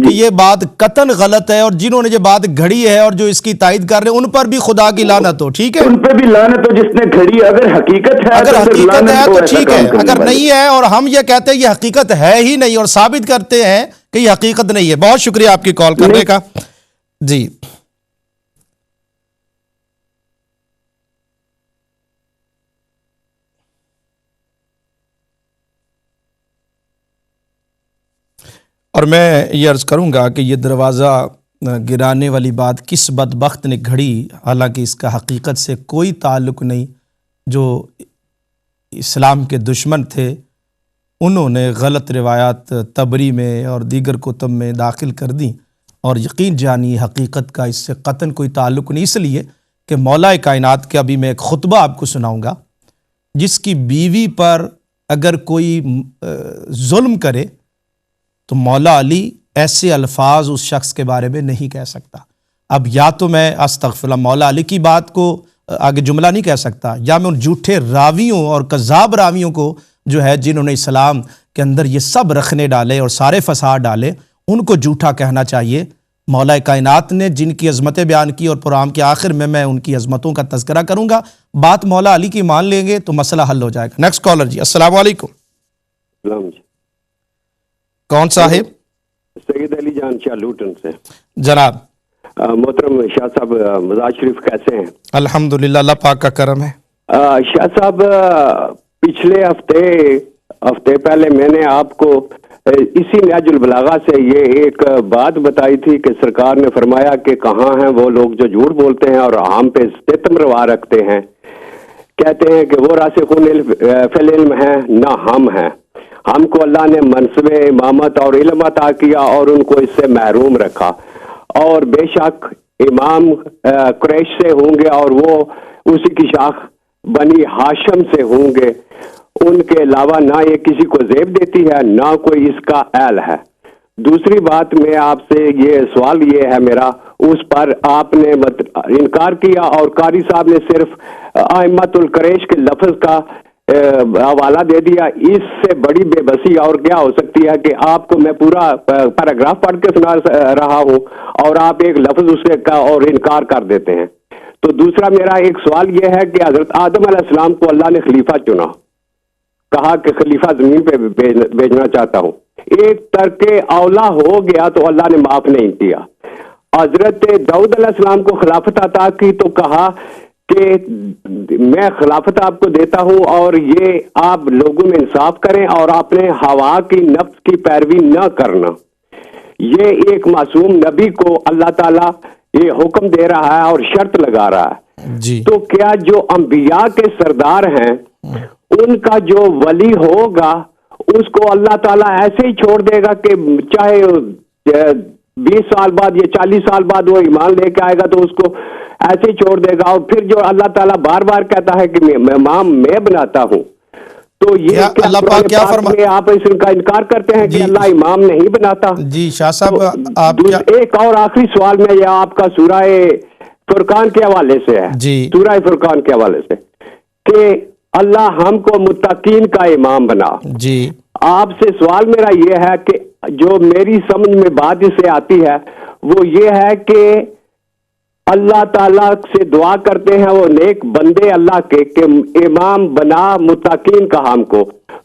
کہ یہ بات قطعاً غلط ہے، اور جنہوں نے یہ بات گھڑی ہے اور جو اس کی تائید کر رہے ہیں ان پر بھی خدا کی لعنت ہو. ٹھیک ہے، ان پہ بھی لعنت ہو جس نے گھڑی. اگر حقیقت ہے اگر تو پھر حقیقت لعنت ہے ہو تو ایسا ٹھیک ہے، کام کرنے اگر والے. نہیں ہے اور ہم یہ کہتے ہیں یہ حقیقت ہے ہی نہیں اور ثابت کرتے ہیں کہ یہ حقیقت نہیں ہے. بہت شکریہ آپ کی کال کرنے کا. جی اور میں یہ عرض کروں گا کہ یہ دروازہ گرانے والی بات کس بدبخت نے گھڑی، حالانکہ اس کا حقیقت سے کوئی تعلق نہیں. جو اسلام کے دشمن تھے انہوں نے غلط روایات طبری میں اور دیگر کتب میں داخل کر دیں، اور یقین جانی حقیقت کا اس سے قطعاً کوئی تعلق نہیں. اس لیے کہ مولا کائنات کے ابھی میں ایک خطبہ آپ کو سناؤں گا، جس کی بیوی پر اگر کوئی ظلم کرے تو مولا علی ایسے الفاظ اس شخص کے بارے میں نہیں کہہ سکتا. اب یا تو میں استغفر اللہ مولا علی کی بات کو آگے جملہ نہیں کہہ سکتا، یا میں ان جھوٹے راویوں اور کذاب راویوں کو جو ہے جنہوں نے اسلام کے اندر یہ سب رکھنے ڈالے اور سارے فساد ڈالے ان کو جھوٹا کہنا چاہیے. مولا کائنات نے جن کی عظمتیں بیان کی اور پروگرام کے آخر میں ان کی عظمتوں کا تذکرہ کروں گا. بات مولا علی کی مان لیں گے تو مسئلہ حل ہو جائے گا. نیکسٹ کالر جی. السلام علیکم. السلام جی. کون صاحب؟ سید علی جان شاہ لوٹن سے. جناب. محترم شاہ صاحب مزاج شریف کیسے ہیں؟ الحمدللہ، اللہ پاک کا کرم ہے. شاہ صاحب پچھلے ہفتے پہلے میں نے آپ کو اسی نہج البلاغہ سے یہ ایک بات بتائی تھی کہ سرکار نے فرمایا کہ کہاں ہیں وہ لوگ جو جھوٹ بولتے ہیں اور ہم پہ ستم روا رکھتے ہیں. کہتے ہیں کہ وہ راسخون فی العلم ہیں نہ ہم ہیں. ہم کو اللہ نے منصب امامت اور علم عطا کیا اور ان کو اس سے محروم رکھا، اور بے شک امام قریش سے ہوں گے اور وہ اسی کی شاخ بنی ہاشم سے ہوں گے. ان کے علاوہ نہ یہ کسی کو زیب دیتی ہے نہ کوئی اس کا اہل ہے. دوسری بات میں آپ سے یہ سوال یہ ہے میرا، اس پر آپ نے انکار کیا اور قاری صاحب نے صرف ائمۃ القریش کے لفظ کا حوالہ دے دیا. اس سے بڑی بے بسی اور کیا ہو سکتی ہے کہ آپ کو میں پورا پیراگراف پڑھ کے سنا رہا ہوں اور آپ ایک لفظ اس کا اور انکار کر دیتے ہیں. تو دوسرا میرا ایک سوال یہ ہے کہ حضرت آدم علیہ السلام کو اللہ نے خلیفہ چنا، کہا کہ خلیفہ زمین پہ بھیجنا چاہتا ہوں. ایک ترک اولا ہو گیا تو اللہ نے معاف نہیں کیا. حضرت داؤد علیہ السلام کو خلافت عطا کی تو کہا کہ میں خلافت آپ کو دیتا ہوں اور یہ آپ لوگوں میں انصاف کریں اور اپنے ہوا کی نفس کی پیروی نہ کرنا. یہ ایک معصوم نبی کو اللہ تعالیٰ یہ حکم دے رہا ہے اور شرط لگا رہا ہے جی. تو کیا جو انبیاء کے سردار ہیں ان کا جو ولی ہوگا اس کو اللہ تعالیٰ ایسے ہی چھوڑ دے گا کہ چاہے 20 سال بعد یا 40 سال بعد وہ ایمان لے کے آئے گا تو اس کو ایسے ہی چھوڑ دے گا؟ اور پھر جو اللہ تعالیٰ بار بار کہتا ہے کہ میں امام میں بناتا ہوں، تو یہ اللہ پاک کیا فرماتے ہیں؟ آپ اس کا انکار کرتے ہیں کہ اللہ امام نہیں بناتا. جی شاہ صاحب آپ ایک اور آخری سوال میں یہ آپ کا سورہ فرقان کے حوالے سے ہے. جی. سورہ فرقان کے حوالے سے کہ اللہ ہم کو متقین کا امام بنا. جی. آپ سے سوال میرا یہ ہے کہ جو میری سمجھ میں بات اس سے آتی ہے وہ یہ ہے کہ اللہ تعالیٰ سے دعا کرتے ہیں وہ نیک بندے اللہ کے کہ امام بنا متقین کا ہم کو.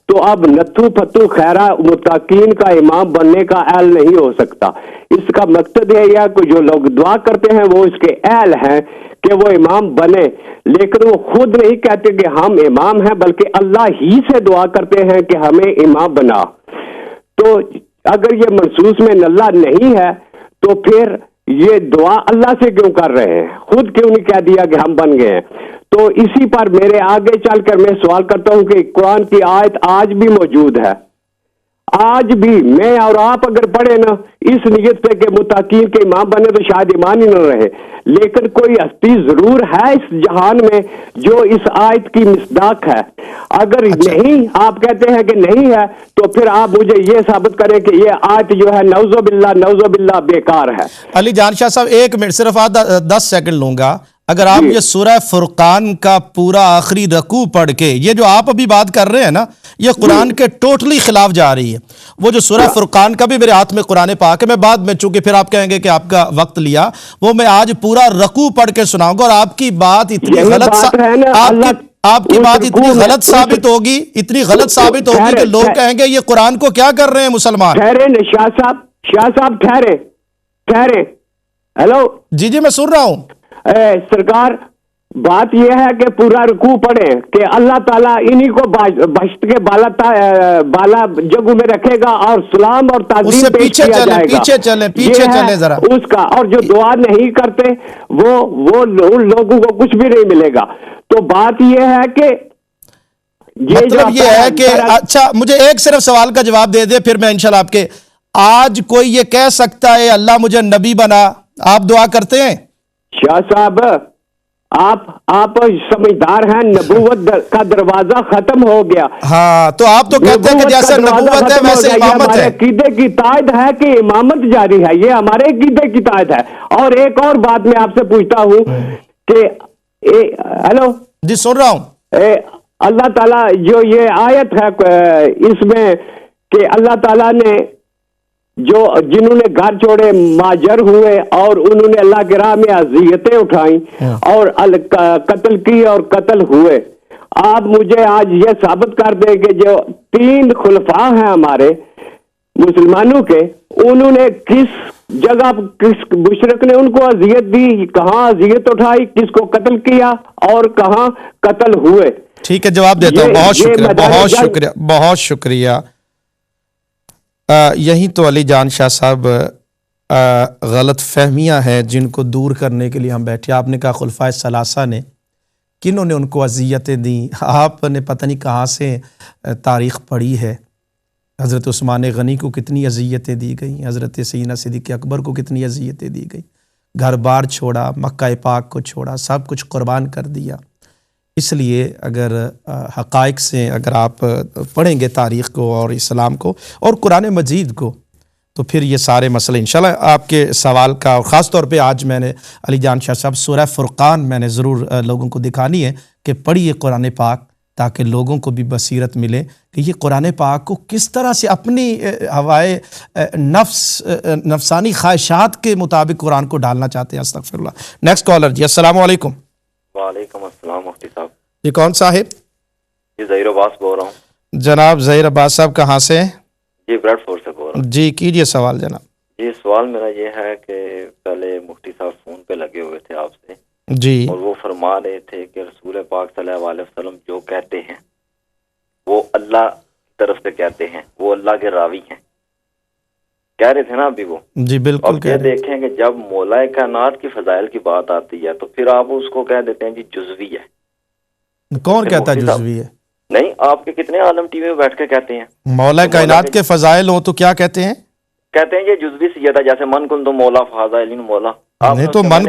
تو اب نتھو پھتو خیرہ متقین کا امام بننے کا اہل نہیں ہو سکتا. اس کا مقصد ہے یا کہ جو لوگ دعا کرتے ہیں وہ اس کے اہل ہیں کہ وہ امام بنے، لیکن وہ خود نہیں کہتے کہ ہم امام ہیں بلکہ اللہ ہی سے دعا کرتے ہیں کہ ہمیں امام بنا. تو اگر یہ منصوص میں اللہ نہیں ہے تو پھر یہ دعا اللہ سے کیوں کر رہے ہیں؟ خود کیوں نہیں کہہ دیا کہ ہم بن گئے ہیں؟ تو اسی پر میرے آگے چل کر میں سوال کرتا ہوں کہ قرآن کی آیت آج بھی موجود ہے، آج بھی میں اور آپ اگر پڑھے نا اس نیت سے کہ متقین کے امام بنے تو شاید ایمان ہی نہ رہے، لیکن کوئی ہستی ضرور ہے اس جہان میں جو اس آیت کی مصداق ہے. اگر نہیں آپ کہتے ہیں کہ نہیں ہے تو پھر آپ مجھے یہ ثابت کریں کہ یہ آیت جو ہے نعوذ باللہ بیکار ہے. علی جان شاہ صاحب ایک منٹ صرف 10 سیکنڈ لوں گا. اگر آپ یہ سورہ فرقان کا پورا آخری رکوع پڑھ کے، یہ جو آپ ابھی بات کر رہے ہیں نا، یہ قرآن کے ٹوٹلی خلاف جا رہی ہے. وہ جو سورہ فرقان کا بھی میرے ہاتھ میں قرآن پاک ہے، میں بعد میں چونکہ پھر آپ کہیں گے کہ آپ کا وقت لیا، وہ میں آج پورا رکوع پڑھ کے سناؤں گا، اور آپ کی بات اتنی غلط آپ کی بات اتنی غلط ثابت ہوگی، اتنی غلط ثابت ہوگی کہ لوگ کہیں گے یہ قرآن کو کیا کر رہے ہیں مسلمان. ٹھہرے شاہ صاحب ٹھہرے. ہیلو جی جی میں سن رہا ہوں. سرکار، بات یہ ہے کہ پورا رکوع پڑھے کہ اللہ تعالیٰ انہی کو بہشت کے بالا جگہ میں رکھے گا اور سلام اور تعظیم پیش کیا جائے گا. پیچھے چلیں ذرا اس کا. اور جو دعا نہیں کرتے وہ ان لوگوں کو کچھ بھی نہیں ملے گا. تو بات یہ ہے کہ مطلب یہ ہے کہ اچھا مجھے ایک صرف سوال کا جواب دے دے، پھر میں انشاءاللہ آپ کے. آج کوئی یہ کہہ سکتا ہے اللہ مجھے نبی بنا، آپ دعا کرتے ہیں؟ شاہ صاحب آپ سمجھدار ہیں، نبوت کا دروازہ ختم ہو گیا. ہاں تو آپ تو کہتے ہیں کہ جیسے نبوت ہے ویسے امامت ہے. عقیدے کی تائید ہے کہ امامت جاری ہے، یہ ہمارے عقیدے کی تائید ہے. اور ایک اور بات میں آپ سے پوچھتا ہوں کہ ہیلو جی سن رہا ہوں. اللہ تعالیٰ جو یہ آیت ہے اس میں کہ اللہ تعالیٰ نے جو جنہوں نے گھر چھوڑے مہاجر ہوئے اور انہوں نے اللہ کی راہ میں اذیتیں اٹھائیں اور قتل کی اور قتل ہوئے، آپ مجھے آج یہ ثابت کر دیں کہ جو 3 خلفاء ہیں ہمارے مسلمانوں کے، انہوں نے کس جگہ، کس مشرک نے ان کو اذیت دی، کہاں اذیت اٹھائی، کس کو قتل کیا اور کہاں قتل ہوئے. ٹھیک ہے جواب دیتا ہوں. بہت شکریہ. یہی تو علی جان شاہ صاحب غلط فہمیاں ہیں جن کو دور کرنے کے لیے ہم بیٹھے. آپ نے کہا خلفائے ثلاثہ نے، کنہوں نے ان کو اذیتیں دیں؟ آپ نے پتہ نہیں کہاں سے تاریخ پڑھی ہے. حضرت عثمان غنی کو کتنی اذیتیں دی گئیں، حضرت سیدنا صدیق اکبر کو کتنی اذیتیں دی گئیں، گھر بار چھوڑا، مکہ پاک کو چھوڑا، سب کچھ قربان کر دیا. اس لیے اگر حقائق سے اگر آپ پڑھیں گے تاریخ کو اور اسلام کو اور قرآن مجید کو، تو پھر یہ سارے مسئلے انشاءاللہ آپ کے سوال کا. اور خاص طور پہ آج میں نے علی جان شاہ صاحب سورہ فرقان میں نے ضرور لوگوں کو دکھانی ہے کہ پڑھیے قرآن پاک، تاکہ لوگوں کو بھی بصیرت ملے کہ یہ قرآن پاک کو کس طرح سے اپنی ہوائے نفسانی خواہشات کے مطابق قرآن کو ڈالنا چاہتے ہیں. استغفر اللہ. نیکسٹ کالر جی. السلام علیکم. وعلیکم السلام مفتی صاحب. یہ کون صاحب؟ جی ظہیر عباس بول رہا ہوں. جناب ظہیر عباس صاحب کہاں سے؟ جی بریڈ فورڈ سے بول رہا ہوں. جی کیجئے سوال جناب. جی سوال میرا یہ ہے کہ پہلے مفتی صاحب فون پہ لگے ہوئے تھے آپ سے جی، اور وہ فرما رہے تھے کہ رسول پاک صلی اللہ علیہ وسلم جو کہتے ہیں وہ اللہ کی طرف سے کہتے ہیں، وہ اللہ کے راوی ہیں، کہہ رہے تھے نا ابھی وہ. جی بالکل. اب یہ دیکھیں کہ جب مولا کائنات کی فضائل کی بات آتی ہے تو پھر آپ اس کو کہہ دیتے ہیں جی جزوی ہے. کون کہتا ہے جزوی ہے؟ نہیں، آپ کے کتنے عالم ٹی وی میں بیٹھ کے کہتے ہیں مولا کائنات کے فضائل ہوں تو کیا کہتے ہیں؟ کہتے ہیں یہ جزوی سیدہ ہے، جیسے من کن تو مولا فاضل مولا. نہیں تو من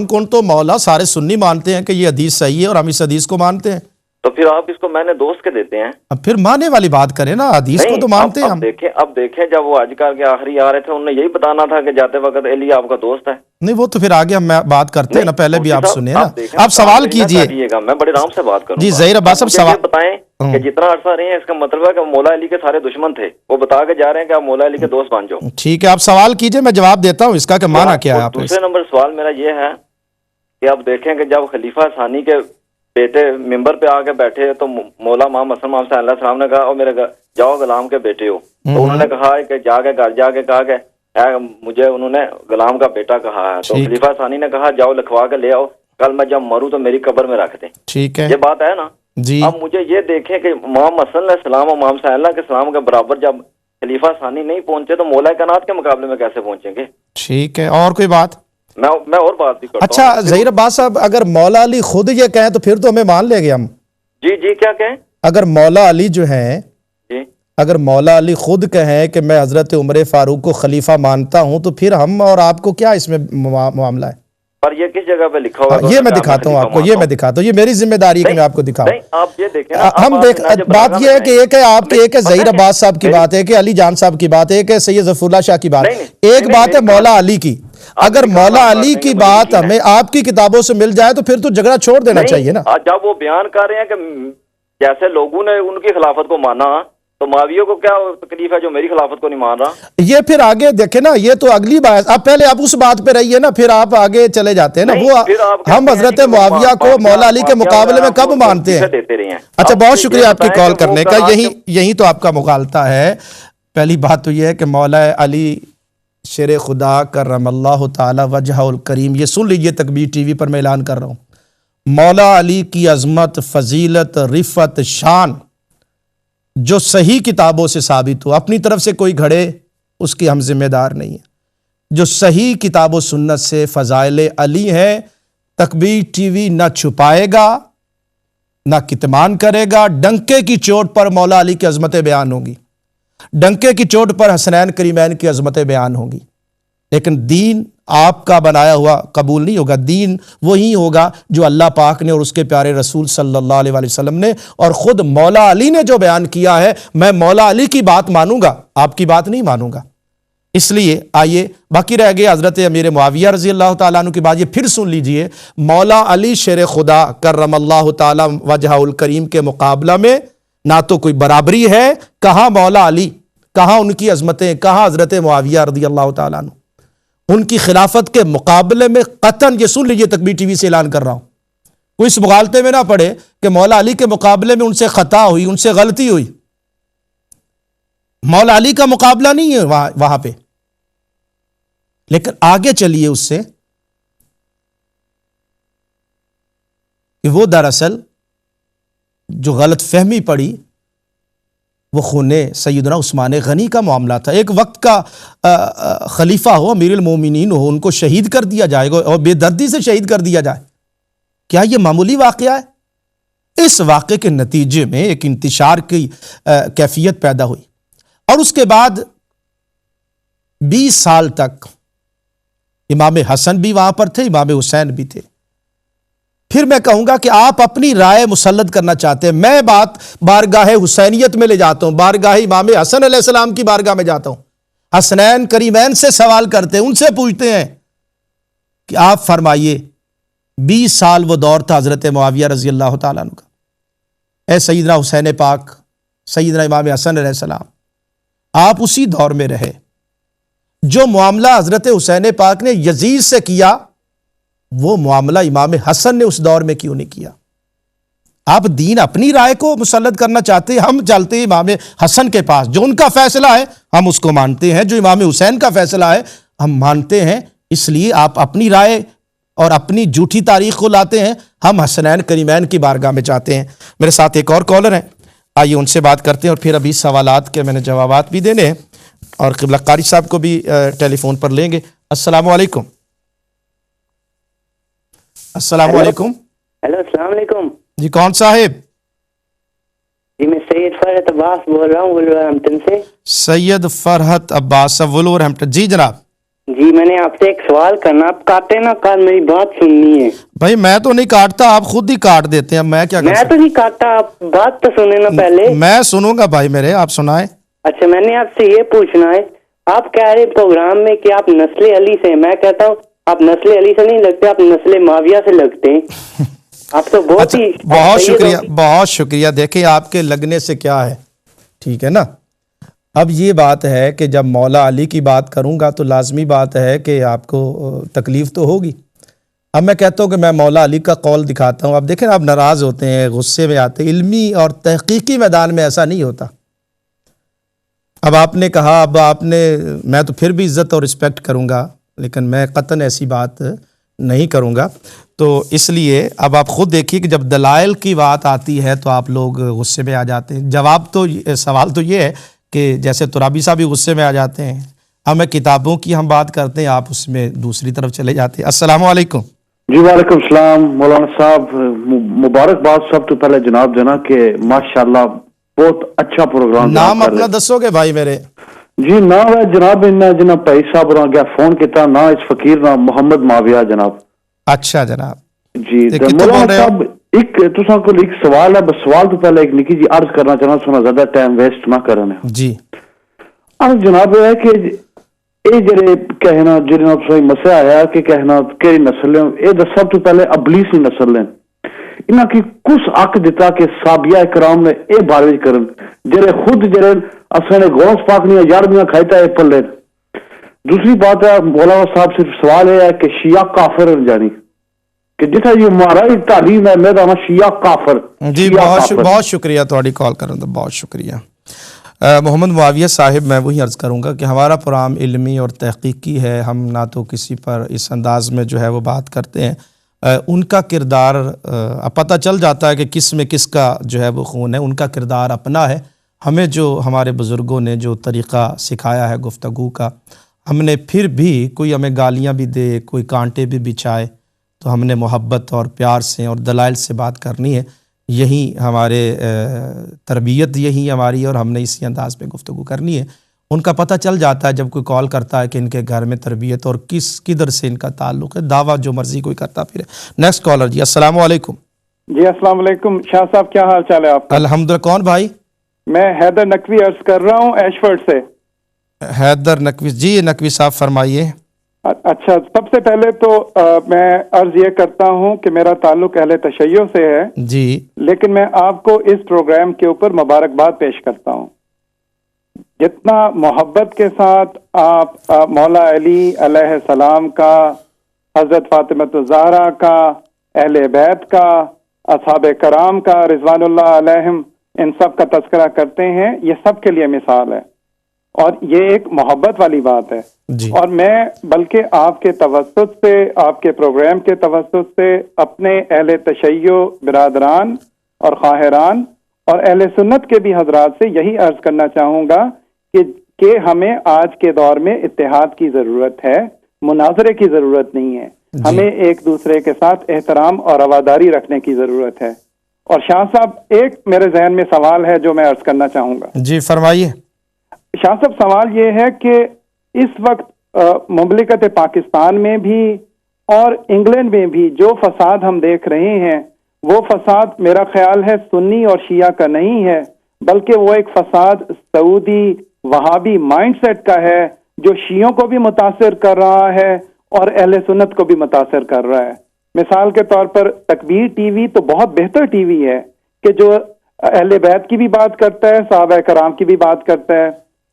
کن تو مولا سارے سنی مانتے ہیں کہ یہ حدیث صحیح ہے اور ہم اس حدیث کو مانتے ہیں. تو پھر آپ اس کو میں نے دوست کے دیتے ہیں. اب پھر مانے والی بات کریں نا، حدیث کو تو مانتے ہیں ہم. اب دیکھیں جب وہ اجکار کے آخری آ رہے تھے انہوں نے یہی بتانا تھا کہ جاتے وقت علی آپ کا دوست ہے. نہیں وہ تو پھر آگے ہم بات کرتے ہیں نا، پہلے بھی آپ سنیں نا. آپ سوال کیجئے. میں بڑے آرام سے بات کروں. جی ظہیر عباس صاحب سوال بتائیں کہ جتنا عرصہ رہے ہیں اس کا مطلب ہے کہ مولا علی کے سارے دشمن تھے، وہ بتا کے جا رہے ہیں کہ آپ مولا علی کے دوست بن جاؤ. ٹھیک ہے آپ سوال کیجئے، میں جواب دیتا ہوں اس کا کہ مانا کیا ہے آپ. دوسرے نمبر سوال میرا یہ ہے کہ آپ دیکھیں کہ جب خلیفہ ثانی کے بیٹے ممبر پہ آ کے بیٹھے تو مولا امام حسن امام صلی اللہ علیہ وسلم نے کہا اور میرے جاؤ غلام کے بیٹے ہو، تو انہوں نے کہا کہ جا کے گھر جا کے کہا کہ مجھے انہوں نے غلام کا بیٹا کہا ہے. تو خلیفہ ثانی نے کہا جاؤ لکھوا کے لے آؤ، کل میں جب مروں تو میری قبر میں رکھ دیں. ٹھیک ہے، یہ بات ہے نا جی. اب مجھے یہ دیکھیں کہ امام حسن علیہ السلام اور امام صلی اللہ کے السلام کے برابر جب خلیفہ ثانی نہیں پہنچے تو مولا کائنات کے مقابلے میں کیسے پہنچیں گے؟ ٹھیک ہے، اور کوئی بات؟ میں اور بات بھی کرتا ہوں. اچھا ظہیر عباس صاحب اگر مولا علی خود یہ کہیں تو پھر تو ہمیں مان لے گے ہم. جی جی کیا کہیں؟ اگر مولا علی جو ہیں جی، اگر مولا علی خود کہیں کہ میں حضرت عمر فاروق کو خلیفہ مانتا ہوں تو پھر ہم اور آپ کو کیا اس میں معاملہ ہے؟ پر یہ کس جگہ پہ لکھا ہوا؟ یہ میں دکھاتا ہوں آپ کو، یہ میں دکھاتا ہوں، یہ میری ذمہ داری ہے کہ میں آپ کو دکھاؤں. آپ یہ دیکھیں ہم بات یہ ہے کہ ایک ہے آپ کی، ایک ہے ظہیر عباس صاحب کی بات ہے، ایک ہے علی جان صاحب کی بات ہے، ایک ہے سید ظفر اللہ شاہ کی بات. ایک بات ہے مولا علی کی. اگر مولا علی کی بات ہمیں آپ کی کتابوں سے مل جائے تو پھر تو جھگڑا چھوڑ دینا چاہیے نا. جب وہ بیان کر رہے ہیں کہ جیسے لوگوں نے ان کی خلافت کو مانا تو معاویہ کو کیا تکلیف ہے جو میری خلافت کو نہیں مان رہا؟ یہ پھر آگے دیکھیں نا, یہ تو اگلی بات. اب پہلے آپ اس بات پہ رہیے نا, پھر آپ آگے چلے جاتے ہیں نا. وہ ہم حضرت معاویہ کو مولا علی کے مقابلے میں کب مانتے ہیں؟ اچھا, بہت شکریہ آپ کی کال کرنے کا. یہی تو آپ کا مغالطہ ہے. پہلی بات تو یہ ہے کہ مولا علی شیر خدا کرم اللہ تعالی وجہ الکریم, یہ سن لیجئے تکبیر ٹی وی پر میں اعلان کر رہا ہوں, مولا علی کی عظمت, فضیلت, رفعت, شان جو صحیح کتابوں سے ثابت ہو, اپنی طرف سے کوئی گھڑے اس کی ہم ذمہ دار نہیں ہیں. جو صحیح کتاب و سنت سے فضائل علی ہیں, تکبیر ٹی وی نہ چھپائے گا نہ کتمان کرے گا. ڈنکے کی چوٹ پر مولا علی کی عظمتیں بیان ہوں گی, ڈنکے کی چوٹ پر حسنین کریمین کی عظمتیں بیان ہوں گی, لیکن دین آپ کا بنایا ہوا قبول نہیں ہوگا. دین وہی ہوگا جو اللہ پاک نے اور اس کے پیارے رسول صلی اللہ علیہ وسلم نے اور خود مولا علی نے جو بیان کیا ہے. میں مولا علی کی بات مانوں گا, آپ کی بات نہیں مانوں گا. اس لیے آئیے, باقی رہ گئے حضرت امیر معاویہ رضی اللہ تعالیٰ عنہ کی بات. یہ پھر سن لیجئے, مولا علی شیر خدا کرم اللہ تعالیٰ وجہ الکریم کے مقابلہ میں نہ تو کوئی برابری ہے. کہاں مولا علی, کہاں ان کی عظمتیں, کہاں حضرت معاویہ رضی اللہ تعالیٰ عنہ. ان کی خلافت کے مقابلے میں قطعاً, یہ سن لیجئے تکبیر ٹی وی سے اعلان کر رہا ہوں, کوئی اس مغالطے میں نہ پڑے کہ مولا علی کے مقابلے میں ان سے خطا ہوئی, ان سے غلطی ہوئی. مولا علی کا مقابلہ نہیں ہے وہاں پہ. لیکن آگے چلیے اس سے کہ وہ دراصل جو غلط فہمی پڑی وہ خون سیدنا عثمان غنی کا معاملہ تھا. ایک وقت کا خلیفہ ہو, امیر المومنین ہو, ان کو شہید کر دیا جائے گا اور بے دردی سے شہید کر دیا جائے. کیا یہ معمولی واقعہ ہے؟ اس واقعے کے نتیجے میں ایک انتشار کی کیفیت پیدا ہوئی اور اس کے بعد 20 سال تک امام حسن بھی وہاں پر تھے, امام حسین بھی تھے. پھر میں کہوں گا کہ آپ اپنی رائے مسلط کرنا چاہتے ہیں, میں بات بارگاہ حسینیت میں لے جاتا ہوں, بارگاہ امام حسن علیہ السلام کی بارگاہ میں جاتا ہوں. حسنین کریمین سے سوال کرتے ہیں, ان سے پوچھتے ہیں کہ آپ فرمائیے 20 سال وہ دور تھا حضرت معاویہ رضی اللہ تعالیٰ عنہ کا, اے سیدنا حسین پاک, سیدنا امام حسن علیہ السلام, آپ اسی دور میں رہے. جو معاملہ حضرت حسین پاک نے یزید سے کیا وہ معاملہ امام حسن نے اس دور میں کیوں نہیں کیا؟ آپ دین اپنی رائے کو مسلط کرنا چاہتے ہیں, ہم چلتے ہیں امام حسن کے پاس, جو ان کا فیصلہ ہے ہم اس کو مانتے ہیں, جو امام حسین کا فیصلہ ہے ہم مانتے ہیں. اس لیے آپ اپنی رائے اور اپنی جھوٹی تاریخ کو لاتے ہیں, ہم حسنین کریمین کی بارگاہ میں چاہتے ہیں. میرے ساتھ ایک اور کالر ہیں, آئیے ان سے بات کرتے ہیں اور پھر ابھی سوالات کے میں نے جوابات بھی دینے ہیں اور قبلہ قاری صاحب کو بھی ٹیلی فون پر لیں گے. السلام علیکم. السلام علیکم. ہیلو, السلام علیکم. جی کون صاحب؟ جی میں سید فرحت عباس بول رہا ہوں ولورہمپٹن سے. سید فرحت عباس ولورہمپٹن, جی جناب. جی میں نے آپ سے ایک سوال کرنا, آپ کاٹے نا کال, میری بات سننی ہے. بھائی میں تو نہیں کاٹتا, آپ خود ہی کاٹ دیتے ہیں, میں کیا میں تو نہیں کاٹتا, آپ بات تو سنیں نا پہلے. میں سنوں گا بھائی میرے, آپ سنائیں. اچھا, میں نے آپ سے یہ پوچھنا ہے, آپ کہہ رہے پروگرام میں کہ آپ نسل علی سے, میں کہتا ہوں آپ نسل علی سے نہیں لگتے, آپ نسل معاویہ سے لگتے ہیں. آپ تو بہت ہی بہت شکریہ, بہت شکریہ. دیکھیں آپ کے لگنے سے کیا ہے, ٹھیک ہے نا. اب یہ بات ہے کہ جب مولا علی کی بات کروں گا تو لازمی بات ہے کہ آپ کو تکلیف تو ہوگی. اب میں کہتا ہوں کہ میں مولا علی کا قول دکھاتا ہوں, اب دیکھیں آپ ناراض ہوتے ہیں, غصے میں آتے ہیں. علمی اور تحقیقی میدان میں ایسا نہیں ہوتا. اب آپ نے کہا, اب آپ نے, میں تو پھر بھی عزت اور رسپیکٹ کروں گا, لیکن میں قطعاً ایسی بات نہیں کروں گا. تو اس لیے اب آپ خود دیکھیے کہ جب دلائل کی بات آتی ہے تو آپ لوگ غصے میں آ جاتے ہیں. جواب تو, سوال تو یہ ہے کہ جیسے ترابی صاحب بھی غصے میں آ جاتے ہیں, ہمیں کتابوں کی ہم بات کرتے ہیں, آپ اس میں دوسری طرف چلے جاتے ہیں. السلام علیکم. جی وعلیکم السلام مولانا صاحب, مبارکباد سب تو پہلے جناب جنا کہ ماشاءاللہ بہت اچھا پروگرام. نام اپنا دسو گے بھائی میرے؟ جی نام ہے جناب جناب بھائی صاحب رہا گیا فون کیتا نا اس فقیر نا محمد معاویہ جناب. اچھا جناب. جی مولانا صاحب ایک تساں کو ایک سوال ہے, بس سوال تو پہلے ایک نکی جی عرض کرنا چاہنا, سونا زیادہ ٹائم ویسٹ نہ کرنے. جی عرض جناب ہے کہ ਇਹ ਜਿਹੜੇ ਕਹਿਣਾ ਜਿਹੜੇ ਨਾਲ ਤੁਸੀਂ ਮਸਲਾ ਆਇਆ ਕਿ ਕਹਿਣਾ ਕਿਹੜੀ ਨਸਲ ਹੈ, ਇਹ ਤਾਂ ਸਭ ਤੋਂ ਪਹਿਲੇ ਅਬਲੀਸ ਦੀ ਨਸਲ ਹੈ। ਇਹਨਾਂ ਕੀ ਕੁਛ ਹੱਕ ਦਿੱਤਾ ਕਿ ਸਾਬੀਆ ਇਕਰਾਮ ਨੇ ਇਹ ਬਾਰੇ ਕਰਨ ਜਿਹੜੇ ਖੁਦ ਜਿਹੜੇ ਅਸਾਂ ਨੇ ਗੌਸ ਪਾਕ ਦੀਆਂ ਯਾਰਵੀਆਂ ਖਾਇਤਾ ਇਹ ਪੱਲੇ। دوسری بات ہے مولانا صاحب صرف سوال ہے کہ شیعہ کافر جانی کہ جتنا یہ ہماری تعلیم ہے میں کہا شیعہ کافر. جی بہت شکریہ تھوڑی کال کرنے تو بہت شکریہ. محمد معاویہ صاحب میں وہی عرض کروں گا کہ ہمارا پروگرام علمی اور تحقیقی ہے. ہم نہ تو کسی پر اس انداز میں جو ہے وہ بات کرتے ہیں. ان کا کردار پتہ چل جاتا ہے کہ کس میں کس کا جو ہے وہ خون ہے. ان کا کردار اپنا ہے. ہمیں جو ہمارے بزرگوں نے جو طریقہ سکھایا ہے گفتگو کا، ہم نے پھر بھی کوئی ہمیں گالیاں بھی دے، کوئی کانٹے بھی بچھائے، تو ہم نے محبت اور پیار سے اور دلائل سے بات کرنی ہے. یہی ہمارے تربیت یہی ہماری، اور ہم نے اسی انداز پہ گفتگو کرنی ہے. ان کا پتہ چل جاتا ہے جب کوئی کال کرتا ہے کہ ان کے گھر میں تربیت اور کدھر سے ان کا تعلق ہے. دعویٰ جو مرضی کوئی کرتا پھر. نیکسٹ کالر جی، السلام علیکم. جی السلام علیکم شاہ صاحب، کیا حال چال ہے آپ کا؟ الحمدللہ. کون بھائی؟ میں حیدر نقوی عرض کر رہا ہوں ایشفورڈ سے. حیدر نقوی جی، نقوی صاحب فرمائیے. اچھا، سب سے پہلے تو میں عرض یہ کرتا ہوں کہ میرا تعلق اہل تشیع سے ہے جی، لیکن میں آپ کو اس پروگرام کے اوپر مبارکباد پیش کرتا ہوں. جتنا محبت کے ساتھ آپ مولا علی علیہ السلام کا، حضرت فاطمہ الزہرا کا، اہل بیت کا، اصحاب کرام کا رضوان اللہ علیہم، ان سب کا تذکرہ کرتے ہیں، یہ سب کے لیے مثال ہے اور یہ ایک محبت والی بات ہے جی. اور میں بلکہ آپ کے توسط سے، آپ کے پروگرام کے توسط سے اپنے اہل تشیع برادران اور خواہران اور اہل سنت کے بھی حضرات سے یہی عرض کرنا چاہوں گا کہ ہمیں آج کے دور میں اتحاد کی ضرورت ہے، مناظرے کی ضرورت نہیں ہے. ہمیں ایک دوسرے کے ساتھ احترام اور رواداری رکھنے کی ضرورت ہے. اور شاہ صاحب ایک میرے ذہن میں سوال ہے جو میں عرض کرنا چاہوں گا. جی فرمائیے. شاہ صاحب سوال یہ ہے کہ اس وقت مملکت پاکستان میں بھی اور انگلینڈ میں بھی جو فساد ہم دیکھ رہے ہیں وہ فساد میرا خیال ہے سنی اور شیعہ کا نہیں ہے، بلکہ وہ ایک فساد سعودی وہابی مائنڈ سیٹ کا ہے جو شیعوں کو بھی متاثر کر رہا ہے اور اہل سنت کو بھی متاثر کر رہا ہے. مثال کے طور پر تکبیر ٹی وی تو بہت بہتر ٹی وی ہے کہ جو اہل بیت کی بھی بات کرتا ہے، صحابہ کرام کی بھی بات کرتا ہے،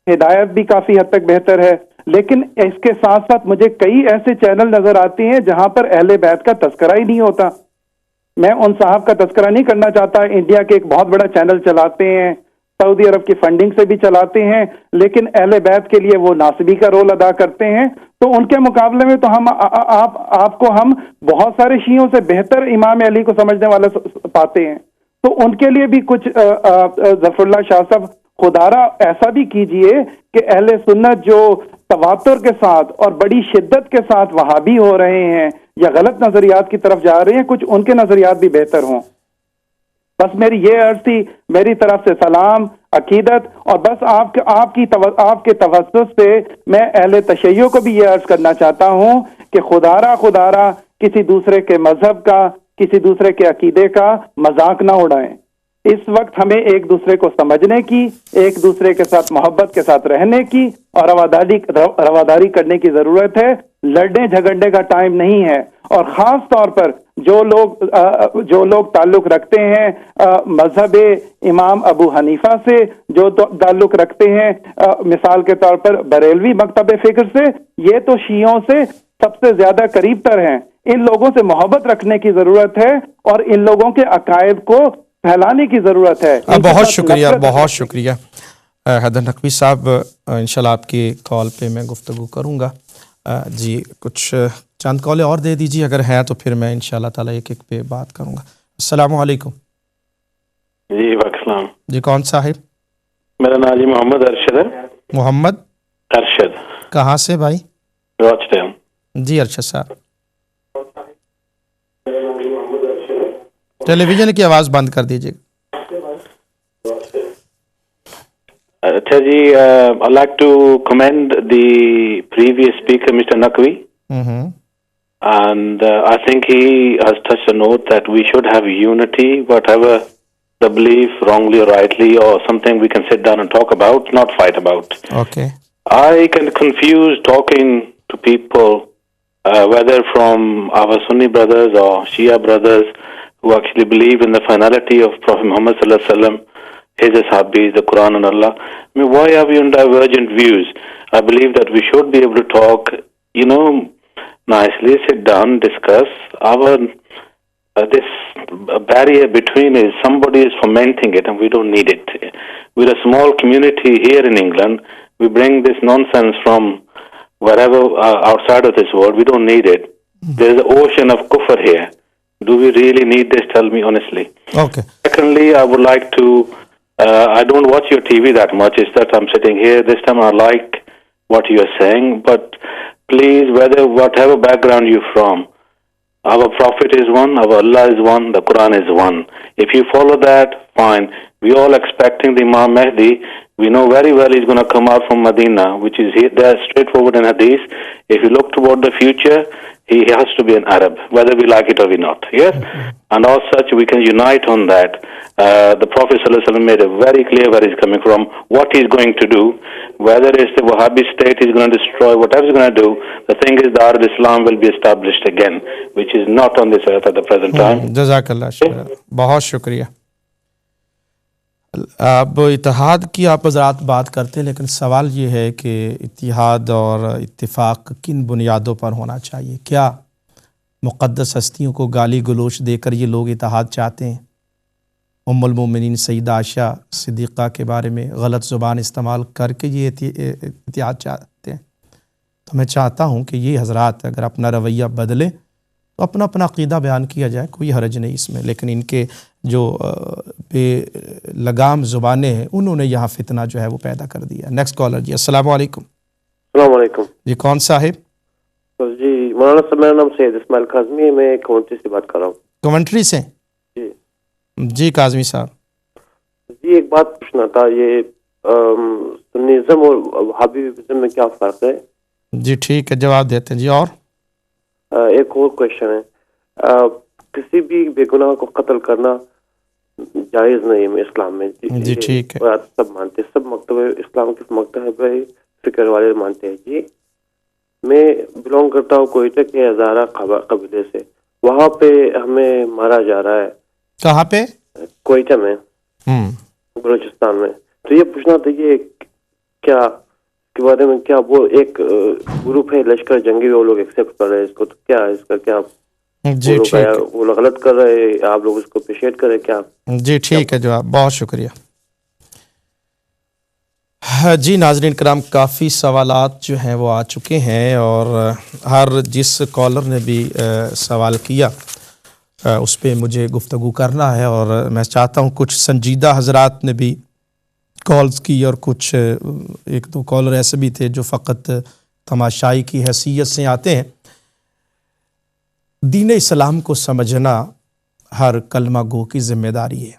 ہدایت بھی کافی حد تک بہتر ہے. لیکن اس کے ساتھ ساتھ مجھے کئی ایسے چینل نظر آتے ہیں جہاں پر اہل بیت کا تذکرہ ہی نہیں ہوتا. میں ان صاحب کا تذکرہ نہیں کرنا چاہتا. انڈیا کے ایک بہت بڑا چینل چلاتے ہیں، سعودی عرب کی فنڈنگ سے بھی چلاتے ہیں، لیکن اہل بیت کے لیے وہ ناصبی کا رول ادا کرتے ہیں. تو ان کے مقابلے میں تو ہم آپ کو ہم بہت سارے شیعوں سے بہتر امام علی کو سمجھنے والے پاتے ہیں. تو ان کے لیے بھی کچھ ظفر اللہ شاہ صاحب خدارہ ایسا بھی کیجئے کہ اہل سنت جو تواتر کے ساتھ اور بڑی شدت کے ساتھ وہابی ہو رہے ہیں یا غلط نظریات کی طرف جا رہے ہیں، کچھ ان کے نظریات بھی بہتر ہوں. بس میری یہ عرض تھی، میری طرف سے سلام، عقیدت، اور بس آپ کے توسط سے میں اہل تشیع کو بھی یہ عرض کرنا چاہتا ہوں کہ خدارہ کسی دوسرے کے مذہب کا، کسی دوسرے کے عقیدے کا مذاق نہ اڑائیں. اس وقت ہمیں ایک دوسرے کو سمجھنے کی، ایک دوسرے کے ساتھ محبت کے ساتھ رہنے کی اور رواداری کرنے کی ضرورت ہے. لڑنے جھگڑنے کا ٹائم نہیں ہے. اور خاص طور پر جو لوگ تعلق رکھتے ہیں مذہب امام ابو حنیفہ سے، جو تعلق رکھتے ہیں مثال کے طور پر بریلوی مکتب فکر سے، یہ تو شیعوں سے سب سے زیادہ قریب تر ہیں. ان لوگوں سے محبت رکھنے کی ضرورت ہے اور ان لوگوں کے عقائد کو پھیلانے کی ضرورت ہے. بہت شکریہ حیدر نقوی صاحب. انشاءاللہ آپ کی کال پہ میں گفتگو کروں گا. جی کچھ چند کالیں اور دے دیجیے اگر ہیں تو پھر میں انشاءاللہ تعالیٰ ایک پہ بات کروں گا. السلام علیکم. جی السلام. جی کون صاحب؟ میرا نام جی محمد ارشد ہے. محمد ارشد. کہاں سے بھائی؟ راچ. جی ارشد صاحب ٹیلی ویژن کی آواز بند کر دیجیے. اچھا جی، I'd like to commend the previous speaker, Mr. Naqvi. And I think he has touched a note that we should have unity, whatever the belief, wrongly or rightly, or something we can sit down and talk about, not fight about. Okay. I can confuse talking to people, whether from our Sunni brothers or Shia brothers who actually believe in the finality of Prophet Muhammad sallallahu alaihi wasallam, his Ashabis, the Quran and Allah. I mean, why are we on divergent views? I believe that we should be able to talk, nicely, sit down, discuss. This barrier between is somebody is fomenting it and we don't need it. We're a small community here in England. We bring this nonsense from wherever outside of this world. We don't need it. There's an ocean of kufr here. Do we really need this? Tell me honestly. Okay. Secondly, I would like to, I don't watch your TV that much. It's that I'm sitting here. This time I like what you're saying. But please, whatever background you're from, our Prophet is one, our Allah is one, the Quran is one. If you follow that, fine. We're all expecting the Imam Mahdi. We know very well he's going to come out from Medina, which is there straightforward in Hadith. If you look toward the future, he has to be an Arab, whether we like it or we not. Yes? And as such, we can unite on that. The Prophet ﷺ made it very clear where he's coming from, what he's going to do, whether it's the Wahhabi state he's going to destroy, whatever he's going to do. The thing is, Dar al-Islam will be established again, which is not on this earth at the present time. جزاک اللہ شکریہ، بہت شکریہ. اب اتحاد کی آپ حضرات بات کرتے ہیں، لیکن سوال یہ ہے کہ اتحاد اور اتفاق کن بنیادوں پر ہونا چاہیے؟ کیا مقدس ہستیوں کو گالی گلوچ دے کر یہ لوگ اتحاد چاہتے ہیں؟ ام المومنین سیدہ عائشہ صدیقہ کے بارے میں غلط زبان استعمال کر کے یہ اتحاد چاہتے ہیں؟ تو میں چاہتا ہوں کہ یہ حضرات اگر اپنا رویہ بدلیں تو اپنا عقیدہ بیان کیا جائے، کوئی حرج نہیں اس میں. لیکن ان کے جو بے لگام زبانیں ہیں انہوں نے یہاں فتنہ جو ہے وہ پیدا کر دیا. نیکسٹ کالر جی، السلام علیکم. السلام علیکم جی کون صاحب؟ جی مولانا صاحب، میرا نام سید اسماعیل کاظمی ہے، میں کوونٹری سے بات کر رہا ہوں. کوونٹری سے؟ جی جی کاظمی صاحب. جی ایک بات پوچھنا تھا، یہ سنیزم اور وہابیزم میں کیا فرق ہے؟ جی ٹھیک ہے، جواب دیتے ہیں. جی اور ایک اور کویشچن ہے، کسی بھی بے گناہ کو قتل کرنا جائز نہیں ہے اسلام میں. جی ٹھیک ہے، سب مانتے، سب مکتب اسلام کے مکتب فکر والے مانتے ہیں. جی میں بلونگ کرتا ہوں کوئٹہ کے ہزارہ قبیلے سے، وہاں پہ ہمیں مارا جا رہا ہے. کہاں پہ؟ کوئٹہ میں، بلوچستان میں. تو یہ پوچھنا تھا کہ کیا کے بارے میں، کیا وہ ایک گروپ ہے لشکر جنگی، وہ لوگ ایکسیپٹ کر رہے ہیں اس کو، تو کیا اس کا کیا جی ٹھیک ہے، وہ لوگ غلط کر رہے ہیں، آپ لوگ اس کو اپریشیٹ کریں کیا؟ جی ٹھیک ہے، جواب بہت شکریہ. جی ناظرین کرام، کافی سوالات جو ہیں وہ آ چکے ہیں اور ہر جس کالر نے بھی سوال کیا اس پہ مجھے گفتگو کرنا ہے، اور میں چاہتا ہوں کچھ سنجیدہ حضرات نے بھی کالز کی اور کچھ ایک دو کالر ایسے بھی تھے جو فقط تماشائی کی حیثیت سے آتے ہیں. دین اسلام کو سمجھنا ہر کلمہ گو کی ذمہ داری ہے،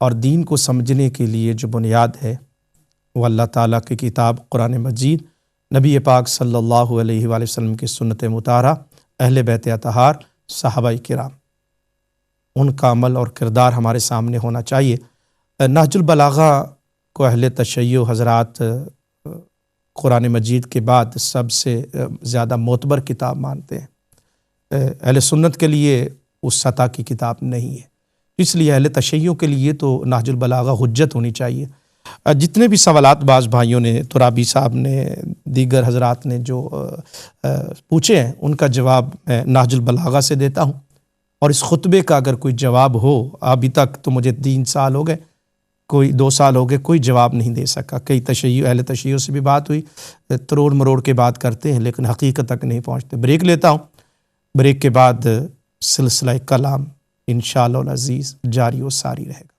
اور دین کو سمجھنے کے لیے جو بنیاد ہے وہ اللہ تعالیٰ کی کتاب قرآن مجید، نبی پاک صلی اللہ علیہ وآلہ وسلم کی سنت مطہرہ، اہل بیت اطہار، صحابہ کرام، ان کا عمل اور کردار ہمارے سامنے ہونا چاہیے. نہج البلاغہ کو اہل تشیع حضرات قرآن مجید کے بعد سب سے زیادہ معتبر کتاب مانتے ہیں. اہل سنت کے لیے اس سطح کی کتاب نہیں ہے، اس لیے اہل تشیع کے لیے تو نہج البلاغہ حجت ہونی چاہیے. جتنے بھی سوالات بعض بھائیوں نے، ترابی صاحب نے، دیگر حضرات نے جو پوچھے ہیں، ان کا جواب میں نہج البلاغہ سے دیتا ہوں. اور اس خطبے کا اگر کوئی جواب ہو، ابھی تک تو مجھے 3 سال ہو گئے، کوئی 2 سال ہو گئے، کوئی جواب نہیں دے سکا. کئی اہل تشیع سے بھی بات ہوئی، تروڑ مروڑ کے بات کرتے ہیں لیکن حقیقت تک نہیں پہنچتے. بریک لیتا ہوں، بریک کے بعد سلسلہ کلام انشاءاللہ العزیز جاری و ساری رہے گا.